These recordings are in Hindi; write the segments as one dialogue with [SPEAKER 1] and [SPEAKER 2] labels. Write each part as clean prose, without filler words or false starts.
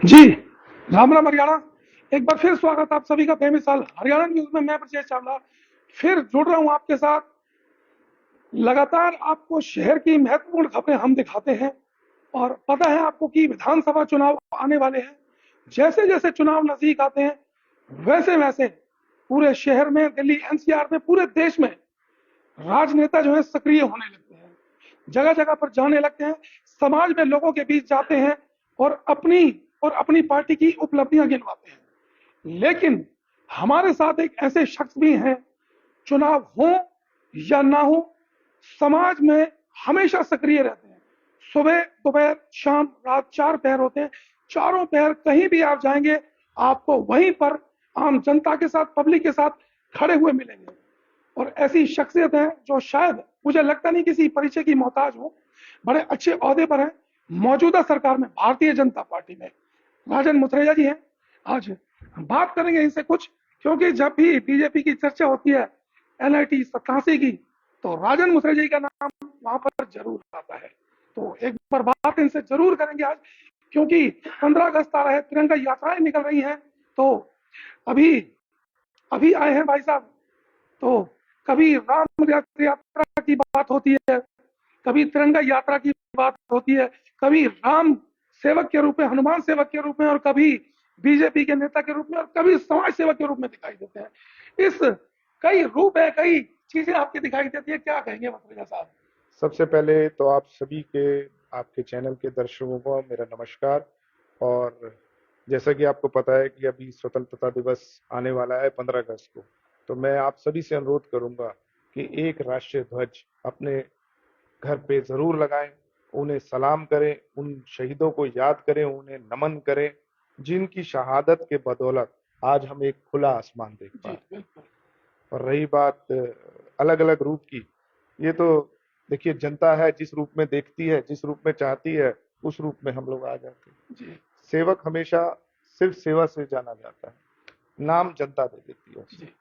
[SPEAKER 1] जी, राम राम हरियाणा। एक बार फिर स्वागत आप सभी का बेमिसाल हरियाणा न्यूज में। मैं ब्रजेश चावला फिर जुड़ रहा हूं आपके साथ। लगातार आपको शहर की महत्वपूर्ण खबरें हम दिखाते हैं और पता है आपको कि विधानसभा चुनाव आने वाले हैं। जैसे जैसे चुनाव नजदीक आते हैं वैसे वैसे पूरे शहर में, दिल्ली एनसीआर में, पूरे देश में राजनेता जो है सक्रिय होने लगते हैं, जगह जगह पर जाने लगते हैं, समाज में लोगों के बीच जाते हैं और अपनी पार्टी की उपलब्धियां गिनवाते हैं। लेकिन हमारे साथ एक ऐसे शख्स भी हैं, चुनाव हो या ना हो समाज में हमेशा सक्रिय रहते हैं। सुबह, दोपहर, शाम, रात, 4 पहर होते हैं। चारों पहर कहीं भी आप जाएंगे आपको वहीं पर आम जनता के साथ, पब्लिक के साथ खड़े हुए मिलेंगे। और ऐसी शख्सियत है जो शायद मुझे लगता नहीं किसी परिचय की मोहताज हो, बड़े अच्छे ओहदे पर है मौजूदा सरकार में, भारतीय जनता पार्टी में। राजन मुथरेजा जी हैं। आज बात करेंगे इनसे कुछ, क्योंकि जब भी बीजेपी की चर्चा होती है एनआईटी 87 की, तो राजन मुथरेजा जी का नाम वहां पर जरूर आता है। तो एक बार बात इनसे जरूर करेंगे आज, क्योंकि 15 अगस्त आ रहा है, तिरंगा यात्राएं निकल रही हैं। तो अभी अभी आए हैं भाई साहब। तो कभी राम यात्रा की बात होती है, कभी तिरंगा यात्रा की बात होती है, कभी राम सेवक के रूप में, हनुमान सेवक के रूप में, और कभी बीजेपी के नेता के रूप में, और कभी समाज सेवक के रूप में दिखाई देते हैं। इस कई रूप है, कई चीजें आपकी दिखाई देती है। क्या कहेंगे मथुरा साहब?
[SPEAKER 2] सबसे पहले तो आप सभी के आपके चैनल के दर्शकों को मेरा नमस्कार। और जैसा कि आपको पता है कि अभी स्वतंत्रता दिवस आने वाला है 15 अगस्त को, तो मैं आप सभी से अनुरोध करूंगा कि एक राष्ट्रीय ध्वज अपने घर पे जरूर लगाएं, उन्हें सलाम करें, उन शहीदों को याद करें, उन्हें नमन करें जिनकी शहादत के बदौलत आज हम एक खुला आसमान देख पा
[SPEAKER 1] जी
[SPEAKER 2] रहे हैं।
[SPEAKER 1] बिल्कुल।
[SPEAKER 2] और रही बात अलग अलग रूप की, ये तो देखिए जनता है, जिस रूप में देखती है, जिस रूप में चाहती है, उस रूप में हम लोग आ जाते हैं।
[SPEAKER 1] जी
[SPEAKER 2] सेवक हमेशा सिर्फ सेवा से जाना जाता है, नाम जनता दे देती है उसे।
[SPEAKER 1] जी,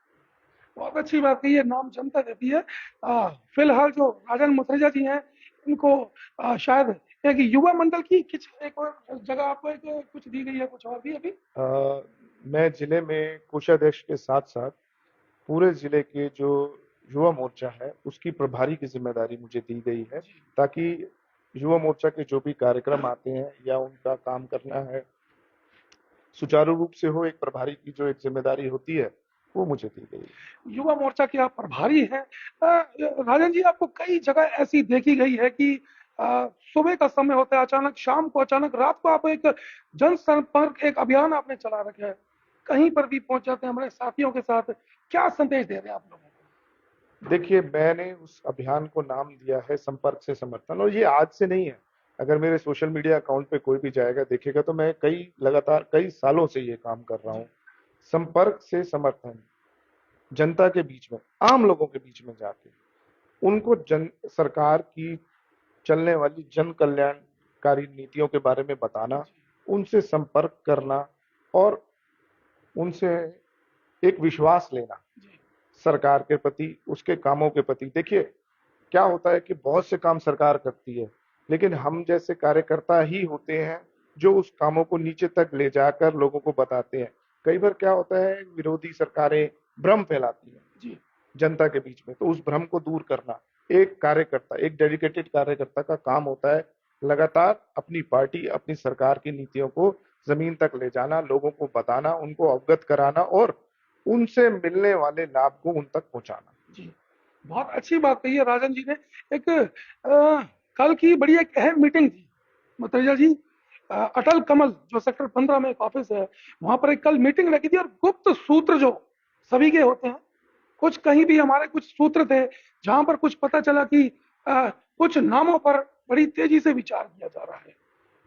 [SPEAKER 1] बहुत अच्छी बात कही है, नाम जनता देती है। फिलहाल जो राजन मुथरेजा जी हैं, इनको शायद एक युवा मंडल की कुछ एक और जगह आपको एक कुछ दी गई है, कुछ और भी अभी?
[SPEAKER 2] मैं जिले में कोषाध्यक्ष के साथ साथ पूरे जिले के जो युवा मोर्चा है उसकी प्रभारी की जिम्मेदारी मुझे दी गई है,
[SPEAKER 1] जी
[SPEAKER 2] ताकि युवा मोर्चा के जो भी कार्यक्रम आते हैं या उनका काम करना है सुचारू रूप से हो, एक प्रभारी की जो एक जिम्मेदारी होती है वो मुझे दी गई है।
[SPEAKER 1] युवा मोर्चा के आप प्रभारी हैं। राजन जी, आपको कई जगह ऐसी देखी गई है कि सुबह का समय होता है, अचानक शाम को, अचानक रात को आप एक जनसंपर्क एक अभियान आपने चला रखा है, कहीं पर भी पहुंच जाते हैं हमारे साथियों के साथ। क्या संदेश दे रहे हैं आप लोगों
[SPEAKER 2] देखिए, मैंने उस अभियान को नाम दिया है संपर्क से समर्थन, और ये आज से नहीं है। अगर मेरे सोशल मीडिया अकाउंट पे कोई भी जाएगा देखेगा तो मैं लगातार कई सालों से ये काम कर रहा
[SPEAKER 1] को? जी
[SPEAKER 2] हूँ। संपर्क से समर्थन, जनता के बीच में, आम लोगों के बीच में जाके उनको जन सरकार की चलने वाली जन कल्याणकारी नीतियों के बारे में बताना,
[SPEAKER 1] जी
[SPEAKER 2] उनसे संपर्क करना और उनसे एक विश्वास लेना
[SPEAKER 1] जी
[SPEAKER 2] सरकार के प्रति, उसके कामों के प्रति। देखिए, क्या होता है कि बहुत से काम सरकार करती है, लेकिन हम जैसे कार्यकर्ता ही होते हैं जो उस कामों को नीचे तक ले जाकर लोगों को बताते हैं। कई बार क्या होता है, विरोधी सरकारें भ्रम फैलाती हैं
[SPEAKER 1] जी
[SPEAKER 2] जनता के बीच में, तो उस भ्रम को दूर करना एक कार्यकर्ता, एक डेडिकेटेड कार्यकर्ता का काम होता है। लगातार अपनी पार्टी, अपनी सरकार की नीतियों को जमीन तक ले जाना, लोगों को बताना, उनको अवगत कराना और उनसे मिलने वाले लाभ को उन तक पहुंचाना।
[SPEAKER 1] जी, बहुत अच्छी बात कही है राजन जी ने। एक कल की बड़ी एक अहम मीटिंग थी मुतैजा जी। अटल कमल जो सेक्टर 15 में एक ऑफिस है, वहां पर एक कल मीटिंग रखी थी, और गुप्त सूत्र जो सभी के होते हैं, कुछ कहीं भी हमारे कुछ सूत्र थे जहां पर कुछ पता चला कि कुछ नामों पर बड़ी तेजी से विचार किया जा रहा है।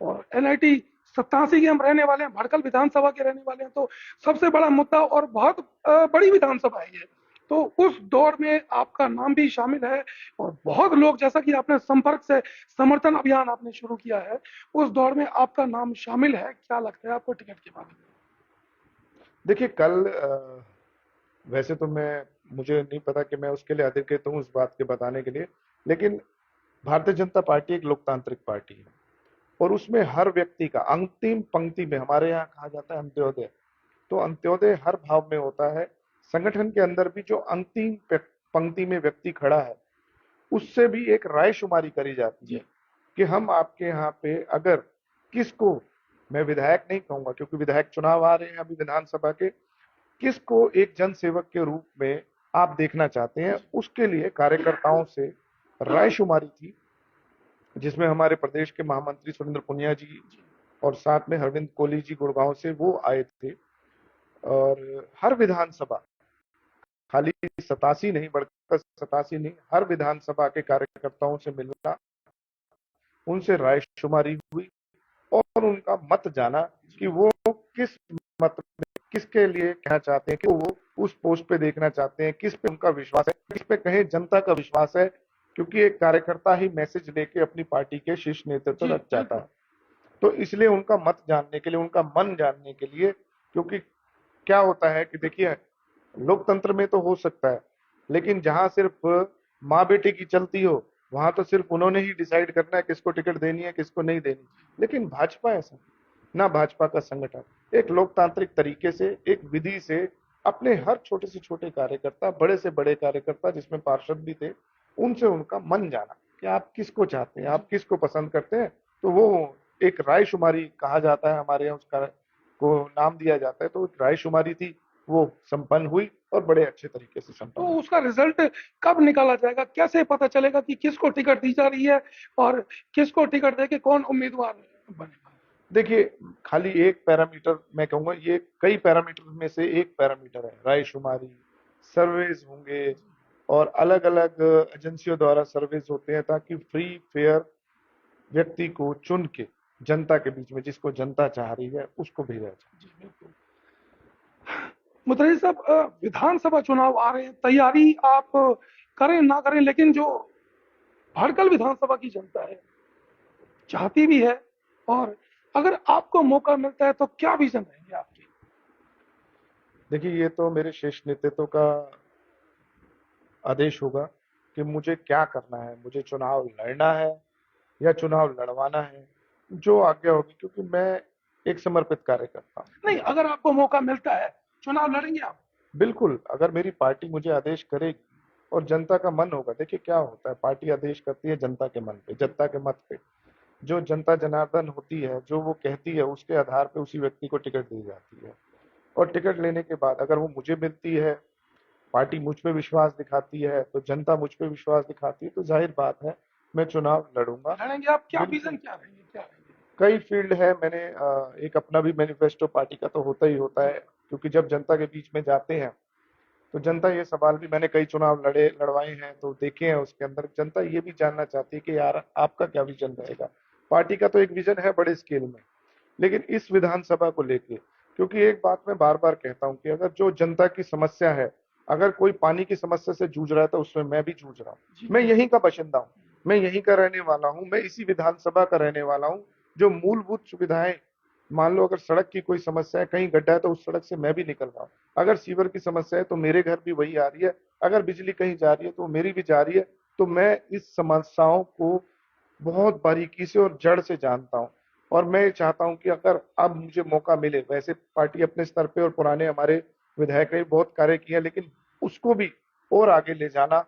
[SPEAKER 1] और एनआईटी 87 के हम रहने वाले हैं, भड़कल विधानसभा के रहने वाले हैं, तो सबसे बड़ा मुद्दा और बहुत बड़ी विधानसभा है ये। तो उस दौर में आपका नाम भी शामिल है, और बहुत लोग, जैसा कि आपने संपर्क से समर्थन अभियान आपने शुरू किया है, उस दौर में आपका नाम शामिल है। क्या लगता है आपको टिकट के बारे में?
[SPEAKER 2] देखिए, कल वैसे तो मुझे नहीं पता कि मैं उसके लिए अधिकृत हूँ उस बात के बताने के लिए, लेकिन भारतीय जनता पार्टी एक लोकतांत्रिक पार्टी है। और उसमें हर व्यक्ति का अंतिम पंक्ति में, हमारे यहाँ कहा जाता है अंत्योदय, तो अंत्योदय हर भाव में होता है। संगठन के अंदर भी जो अंतिम पंक्ति में व्यक्ति खड़ा है उससे भी एक रायशुमारी करी जाती है कि हम आपके यहाँ पे अगर किसको, मैं विधायक नहीं कहूंगा क्योंकि विधायक चुनाव आ रहे हैं अभी विधानसभा के, किसको एक जनसेवक के रूप में आप देखना चाहते हैं, उसके लिए कार्यकर्ताओं से रायशुमारी थी, जिसमें हमारे प्रदेश के महामंत्री सुरेंद्र पुनिया जी और साथ में अरविंद कोहली जी गुड़गांव से वो आए थे। और हर विधानसभा, खाली 87 नहीं, बढ़कर 87 नहीं, हर विधानसभा के कार्यकर्ताओं से मिलना, उनसे रायशुमारी हुई और उनका मत जाना कि वो किस मत में किसके लिए कहना चाहते हैं, कि वो उस पोस्ट पे देखना चाहते हैं, किस पे उनका विश्वास है, किस पे कहें जनता का विश्वास है, क्योंकि एक कार्यकर्ता ही मैसेज लेके अपनी पार्टी के शीर्ष नेतृत्व तक जाता है। तो इसलिए उनका मत जानने के लिए, उनका मन जानने के लिए, क्योंकि क्या होता है कि देखिए लोकतंत्र में तो हो सकता है, लेकिन जहां सिर्फ माँ बेटे की चलती हो वहां तो सिर्फ उन्होंने ही डिसाइड करना है किसको टिकट देनी है किसको नहीं देनी। लेकिन भाजपा ऐसा ना, भाजपा का संगठन एक लोकतांत्रिक तरीके से, एक विधि से अपने हर छोटे से छोटे कार्यकर्ता, बड़े से बड़े कार्यकर्ता जिसमें पार्षद भी थे, उनसे उनका मन जाना कि आप किसको चाहते हैं, आप किसको पसंद करते हैं। तो वो एक रायशुमारी कहा जाता है, हमारे यहाँ उसका को नाम दिया जाता है, तो एक रायशुमारी थी, वो संपन्न हुई और बड़े अच्छे तरीके से संपन्न
[SPEAKER 1] तो
[SPEAKER 2] हुई।
[SPEAKER 1] उसका रिजल्ट कब निकाला जाएगा, कैसे पता चलेगा कि किसको टिकट दी जा रही है और किसको टिकट देके कौन उम्मीदवार बनेगा?
[SPEAKER 2] देखिए खाली एक पैरामीटर मैं कहूंगा, ये कई पैरामीटर में से एक पैरामीटर है रायशुमारी। सर्वेज होंगे और अलग अलग एजेंसियों द्वारा सर्वेज होते हैं ताकि फ्री फेयर व्यक्ति को चुन के जनता के बीच में, जिसको जनता चाह रही है, उसको भेजा जाए।
[SPEAKER 1] जी बिल्कुल। मुतरजी साहब, विधानसभा चुनाव आ रहे हैं, तैयारी आप करें ना करें, लेकिन जो भड़कल विधानसभा की जनता है चाहती भी है, और अगर आपको मौका मिलता है तो क्या विजन रहेंगे आपके?
[SPEAKER 2] देखिए ये तो मेरे शीर्ष नेतृत्व का आदेश होगा कि मुझे क्या करना है, मुझे चुनाव लड़ना है या चुनाव लड़वाना है, जो आज्ञा होगी, क्योंकि मैं एक समर्पित कार्यकर्ता हूँ।
[SPEAKER 1] नहीं, अगर आपको मौका मिलता है चुनाव लड़ेंगे आप?
[SPEAKER 2] बिल्कुल, अगर मेरी पार्टी मुझे आदेश करेगी और जनता का मन होगा, देखिए क्या होता है, पार्टी आदेश करती है जनता के मन पे, जनता के मत पे, जो जनता जनार्दन होती है, जो वो कहती है, उसके आधार पे उसी व्यक्ति को टिकट दी जाती है। और टिकट लेने के बाद अगर वो मुझे मिलती है, पार्टी मुझ पे विश्वास दिखाती है, तो जनता मुझ पे विश्वास दिखाती है, तो जाहिर बात है मैं चुनाव लड़ूंगा।
[SPEAKER 1] लड़ेंगे आप? क्या विजन, क्या रहेंगे, क्या रहेंगे?
[SPEAKER 2] कई फील्ड है, मैंने एक अपना भी मैनिफेस्टो पार्टी का तो होता ही होता है, क्योंकि जब जनता के बीच में जाते हैं तो जनता ये सवाल भी, मैंने कई चुनाव लड़वाए हैं तो देखे हैं, उसके अंदर जनता ये भी जानना चाहती है कि यार आपका क्या विजन रहेगा। पार्टी का तो एक विजन है बड़े स्केल में, लेकिन इस विधानसभा को लेके, क्योंकि एक बात मैं बार बार कहता हूं कि अगर जो जनता की समस्या है, अगर कोई पानी की समस्या से जूझ रहा है तो उसमें मैं भी जूझ रहा हूँ। मैं यहीं का बाशिंदा हूँ, मैं यहीं का रहने वाला हूँ, मैं इसी विधानसभा का रहने वाला हूँ। जो मूलभूत सुविधाएं, मान लो अगर सड़क की कोई समस्या है, कहीं गड्ढा है तो उस सड़क से मैं भी निकल रहा हूँ। अगर सीवर की समस्या है तो मेरे घर भी वही आ रही है, अगर बिजली कहीं जा रही है तो मेरी भी जा रही है। तो मैं इस समस्याओं को बहुत बारीकी से और जड़ से जानता हूँ, और मैं चाहता हूँ कि अगर अब मुझे मौका मिले, वैसे पार्टी अपने स्तर पे और पुराने हमारे विधायक ने बहुत कार्य किया, लेकिन उसको भी और आगे ले जाना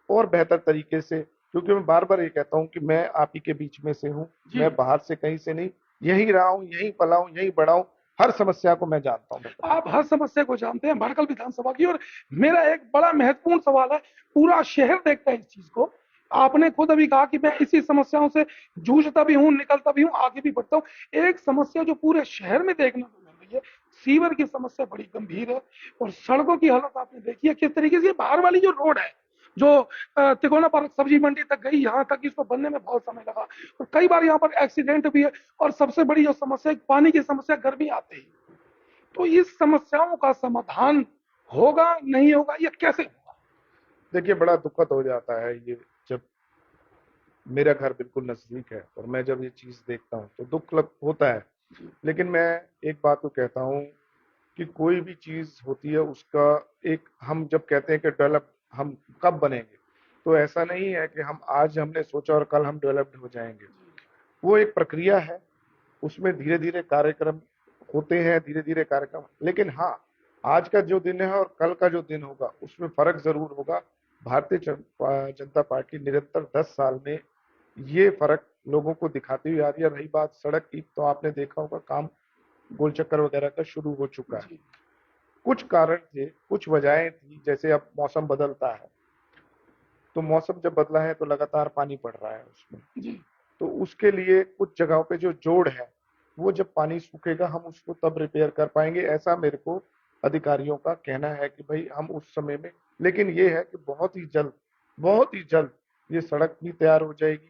[SPEAKER 2] और बेहतर तरीके से, क्योंकि मैं बार बार ये कहता हूँ कि मैं आप ही के बीच में से हूँ, मैं बाहर से कहीं से नहीं, यहीं रहा हूँ, यहीं पला हूँ, यहीं बड़ा हूँ, हर समस्या को मैं जानता हूँ।
[SPEAKER 1] आप हर समस्या को जानते हैं भड़कल विधानसभा की, और मेरा एक बड़ा महत्वपूर्ण सवाल है, पूरा शहर देखता है इस चीज को। आपने खुद अभी कहा कि मैं इसी समस्याओं से जूझता भी हूँ, निकलता भी हूँ, आगे भी बढ़ता हूँ। एक समस्या जो पूरे शहर में देखने को मिल रही है, सीवर की समस्या बड़ी गंभीर है, और सड़कों की हालत आपने देखी है किस तरीके से। बाहर वाली जो रोड है, जो तिकोना पार्क सब्जी मंडी तक गई, यहाँ तक इसको बनने में बहुत समय लगा, और कई बार यहाँ पर एक्सीडेंट भी है। और सबसे बड़ी जो समस्या, पानी की समस्या, गर्मी आते ही। तो इस समस्याओं का समाधान होगा, नहीं होगा, या कैसे होगा?
[SPEAKER 2] देखिए बड़ा दुखद हो जाता है ये, जब मेरा घर बिल्कुल नजदीक है और मैं जब ये चीज देखता हूँ तो दुख लग होता है। लेकिन मैं एक बात को कहता हूँ कि कोई भी चीज होती है उसका एक, हम जब कहते हैं कि डेवलप हम कब बनेंगे, तो ऐसा नहीं है कि हम आज हमने सोचा और कल हम डेवलप्ड हो जाएंगे। वो एक प्रक्रिया है, उसमें धीरे धीरे कार्यक्रम होते हैं, धीरे धीरे कार्यक्रम। लेकिन हाँ, आज का जो दिन है और कल का जो दिन होगा उसमें फर्क जरूर होगा। भारतीय जनता पार्टी निरंतर 10 साल में ये फर्क लोगों को दिखाती हुई आ रही है। रही बात सड़क की, तो आपने देखा होगा काम गोल चक्कर वगैरह का शुरू हो चुका है। कुछ कारण थे, कुछ वजहें थी, जैसे अब मौसम बदलता है, तो मौसम जब बदला है तो लगातार पानी पड़ रहा है उसमें, तो उसके लिए कुछ जगहों पे जो जोड़ है, वो जब पानी सूखेगा हम उसको तब रिपेयर कर पाएंगे, ऐसा मेरे को अधिकारियों का कहना है कि भाई हम उस समय में। लेकिन ये है कि बहुत ही जल्द ये सड़क भी तैयार हो जाएगी।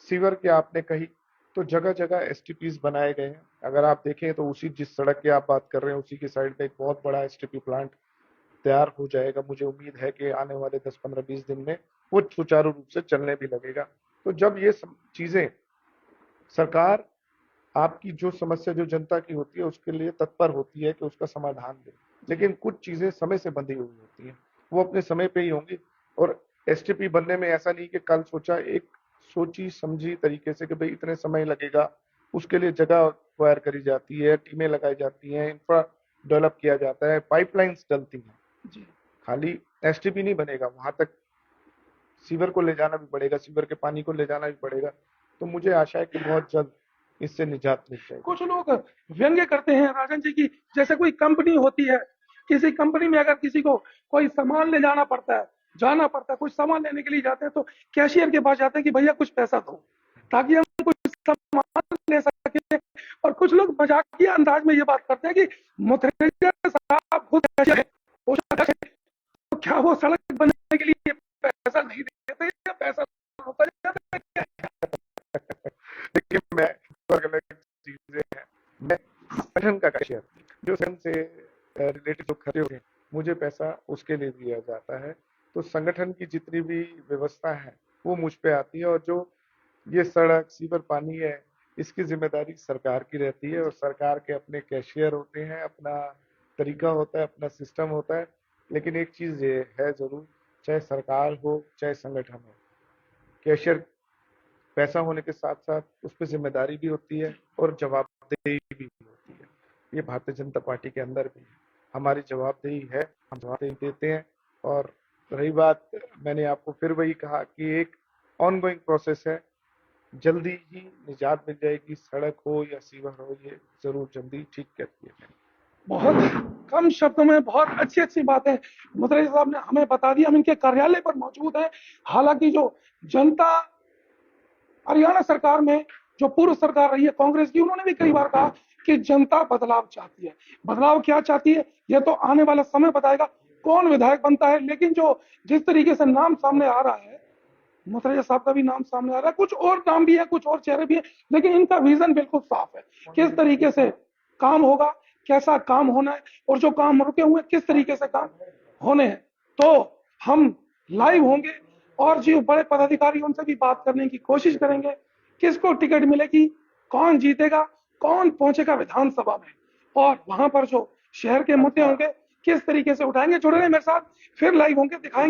[SPEAKER 2] सीवर की आपने कही, तो जगह जगह एसटीपीज बनाए गए हैं। अगर आप देखें तो उसी जिस सड़क की आप बात कर रहे हैं उसी की साइड में एक बहुत बड़ा एसटीपी प्लांट तैयार हो जाएगा। मुझे उम्मीद है कि आने वाले 10, 15, 20 दिन में वो सुचारू रूप से चलने भी लगेगा। तो जब ये सब चीजें, सरकार आपकी जो समस्या जो जनता की होती है उसके लिए तत्पर होती है कि उसका समाधान दे, लेकिन कुछ चीजें समय से बंधी हुई होती हैं, वो अपने समय पे ही होंगी। और एसटीपी बनने में ऐसा नहीं कि कल सोचा, एक सोची समझी तरीके से कि भाई इतने समय लगेगा, उसके लिए जगह एक्वायर करी जाती है, टीमें लगाई जाती हैं, इंफ्रा डेवलप किया जाता है, पाइपलाइंस डलती हैं। खाली एसटीपी नहीं बनेगा, वहां तक सीवर को ले जाना भी पड़ेगा, सीवर के पानी को ले जाना भी पड़ेगा। तो मुझे आशा है कि बहुत जल्द इससे निजात मिल जाएगी।
[SPEAKER 1] कुछ लोग व्यंग्य करते हैं राजन जी की, जैसे कोई कंपनी होती है, किसी कंपनी में अगर किसी को कोई सामान ले जाना पड़ता है, कुछ सामान लेने के लिए जाते हैं तो कैशियर के पास जाते हैं कि भैया कुछ पैसा दो ताकि हम कुछ सामान ले सके। और कुछ लोग मजाकिया अंदाज में ये बात करते हैं कि मुखर्जी साहब खुद कैशियर हैं, तो क्या वो सड़क बनने के लिए पैसा नहीं देते या पैसा होता जाता है?
[SPEAKER 2] देखिए, मैं अलग चीजें हैं, मैं संगठन का कैशियर, जो संगठन से रिलेटेड जो खर्चे होते हैं मुझे पैसा उसके लिए दिया जाता है। तो संगठन की जितनी भी व्यवस्था है वो मुझ पे आती है, और जो ये सड़क सीवर पानी है इसकी जिम्मेदारी सरकार की रहती है। और सरकार के अपने कैशियर होते हैं, अपना तरीका होता है, अपना सिस्टम होता है। लेकिन एक चीज ये है जरूर, चाहे सरकार हो चाहे संगठन हो, कैशियर पैसा होने के साथ साथ उस पर जिम्मेदारी भी होती है और जवाबदेही भी होती है। ये भारतीय जनता पार्टी के अंदर भी है, हमारी जवाबदेही है, हम जवाबदेही देते हैं। और रही बात, मैंने आपको फिर वही कहा कि एक ऑनगोइंग प्रोसेस है, जल्दी ही निजात मिल जाएगी। सड़क हो या सीवर हो, ये जरूर जल्दी ठीक कर दिया जाएगा।
[SPEAKER 1] बहुत कम शब्दों में बहुत अच्छी अच्छी बातें मुखर्जी साहब ने हमें बता दी। हम इनके कार्यालय पर मौजूद हैं। हालांकि जो जनता हरियाणा सरकार में जो पूर्व सरकार रही है कांग्रेस की, उन्होंने भी कई बार कहा कि जनता बदलाव चाहती है। बदलाव क्या चाहती है ये तो आने वाला समय बताएगा, कौन विधायक बनता है। लेकिन जो जिस तरीके से नाम सामने आ रहा है, मुखर्जी साहब का भी नाम सामने आ रहा है, कुछ और नाम भी है, कुछ और चेहरे भी है, लेकिन इनका विजन बिल्कुल साफ है। किस तरीके से काम होगा, कैसा काम होना है, और जो काम रुके हुए किस तरीके से काम होने हैं। तो हम लाइव होंगे और जो बड़े पदाधिकारी उनसे भी बात करने की कोशिश करेंगे, किसको टिकट मिलेगी, कौन जीतेगा, कौन पहुंचेगा विधानसभा में, और वहां पर जो शहर के मुद्दे होंगे किस तरीके से उठाएंगे। जुड़े रहे मेरे साथ, फिर लाइव होंगे, दिखाएंगे।